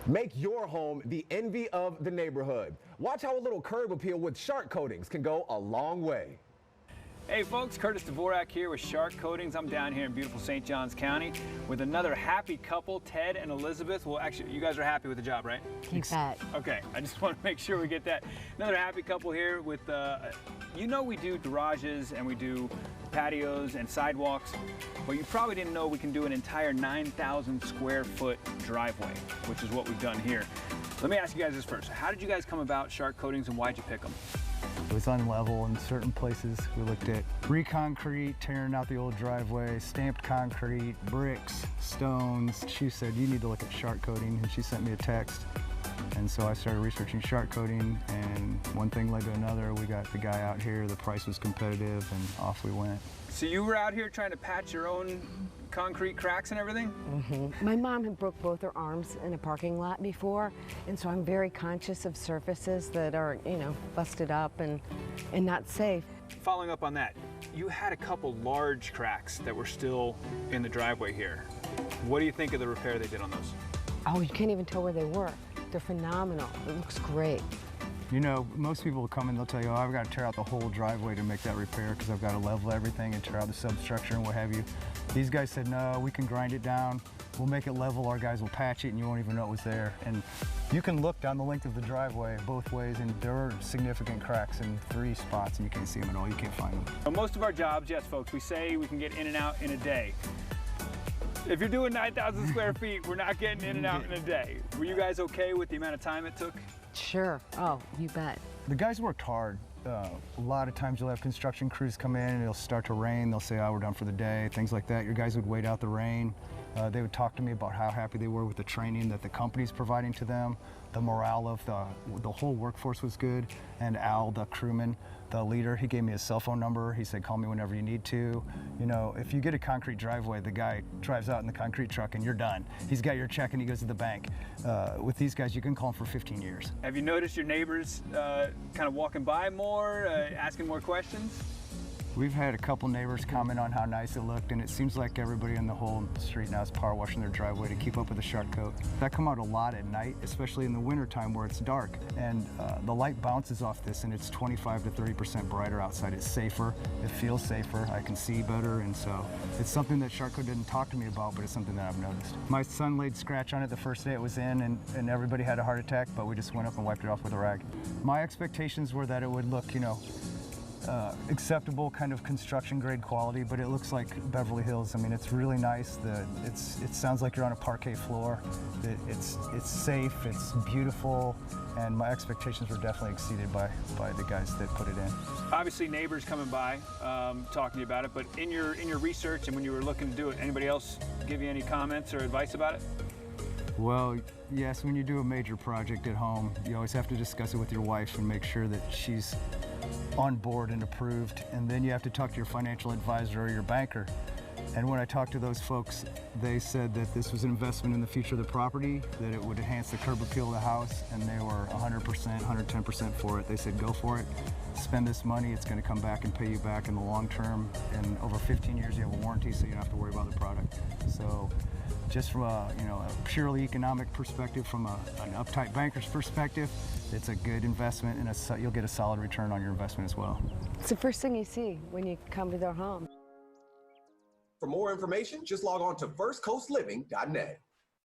Make your home the envy of the neighborhood. Watch how a little curb appeal with shark coatings can go a long way. Hey folks, Curtis Dvorak here with Shark Coatings. I'm down here in beautiful St. Johns County with another happy couple, Ted and Elizabeth. Well, actually, you guys are happy with the job, right? You bet. Okay, I just want to make sure we get that. Another happy couple here with, you know we do garages and we do patios and sidewalks, but you probably didn't know we can do an entire 9,000 square foot driveway, which is what we've done here. Let me ask you guys this first. How did you guys come about Shark Coatings and why'd you pick them? It was unlevel in certain places. We looked at re-concrete, tearing out the old driveway, stamped concrete, bricks, stones. She said, you need to look at shark coating, and she sent me a text. And so I started researching shark coating, and one thing led to another. We got the guy out here, the price was competitive, and off we went. So you were out here trying to patch your own concrete cracks and everything? Mm-hmm. My mom had broke both her arms in a parking lot before, and so I'm very conscious of surfaces that are, you know, busted up and not safe. Following up on that, you had a couple large cracks that were still in the driveway here. What do you think of the repair they did on those? Oh, you can't even tell where they were. They're phenomenal. It looks great. You know, most people will come and they'll tell you, oh, I've got to tear out the whole driveway to make that repair because I've got to level everything and tear out the substructure and what have you. These guys said, no, we can grind it down. We'll make it level. Our guys will patch it and you won't even know it was there. And you can look down the length of the driveway both ways, and there are significant cracks in 3 spots and you can't see them at all. You can't find them. On most of our jobs, yes, folks, we say we can get in and out in a day. If you're doing 9,000 square feet, we're not getting in and out in a day. Were you guys okay with the amount of time it took? Sure. Oh, you bet. The guys worked hard. A lot of times you'll have construction crews come in and it'll start to rain. They'll say, oh, we're done for the day, things like that. Your guys would wait out the rain. They would talk to me about how happy they were with the training that the company's providing to them. The morale of the whole workforce was good. And Al, the crewman, the leader, he gave me his cell phone number. He said, call me whenever you need to. You know, if you get a concrete driveway, the guy drives out in the concrete truck and you're done. He's got your check and he goes to the bank. With these guys, you can call them for 15 years. Have you noticed your neighbors kind of walking by more, asking more questions? We've had a couple neighbors comment on how nice it looked, and it seems like everybody on the whole street now is power washing their driveway to keep up with the shark coat. That come out a lot at night, especially in the winter time where it's dark, and the light bounces off this and it's 25 to 30% brighter outside. It's safer, it feels safer, I can see better, and so it's something that shark coat didn't talk to me about, but it's something that I've noticed. My son laid scratch on it the first day it was in, and everybody had a heart attack, but we just went up and wiped it off with a rag. My expectations were that it would look, you know, acceptable kind of construction grade quality, but it looks like Beverly Hills. I mean, it's really nice. It sounds like you're on a parquet floor. It's safe, it's beautiful, and my expectations were definitely exceeded by the guys that put it in. Obviously neighbors coming by, talking to you about it, but in your research and when you were looking to do it, anybody else give you any comments or advice about it? Well, yes, when you do a major project at home, you always have to discuss it with your wife and make sure that she's on board and approved, and then you have to talk to your financial advisor or your banker. And when I talked to those folks, they said that this was an investment in the future of the property, that it would enhance the curb appeal of the house, and they were 100%, 110% for it. They said, go for it, spend this money, it's going to come back and pay you back in the long term, and over 15 years you have a warranty, so you don't have to worry about the product. So just from a purely economic perspective, from an uptight banker's perspective, it's a good investment, and you'll get a solid return on your investment as well. It's the first thing you see when you come to their home. For more information, just log on to firstcoastliving.net.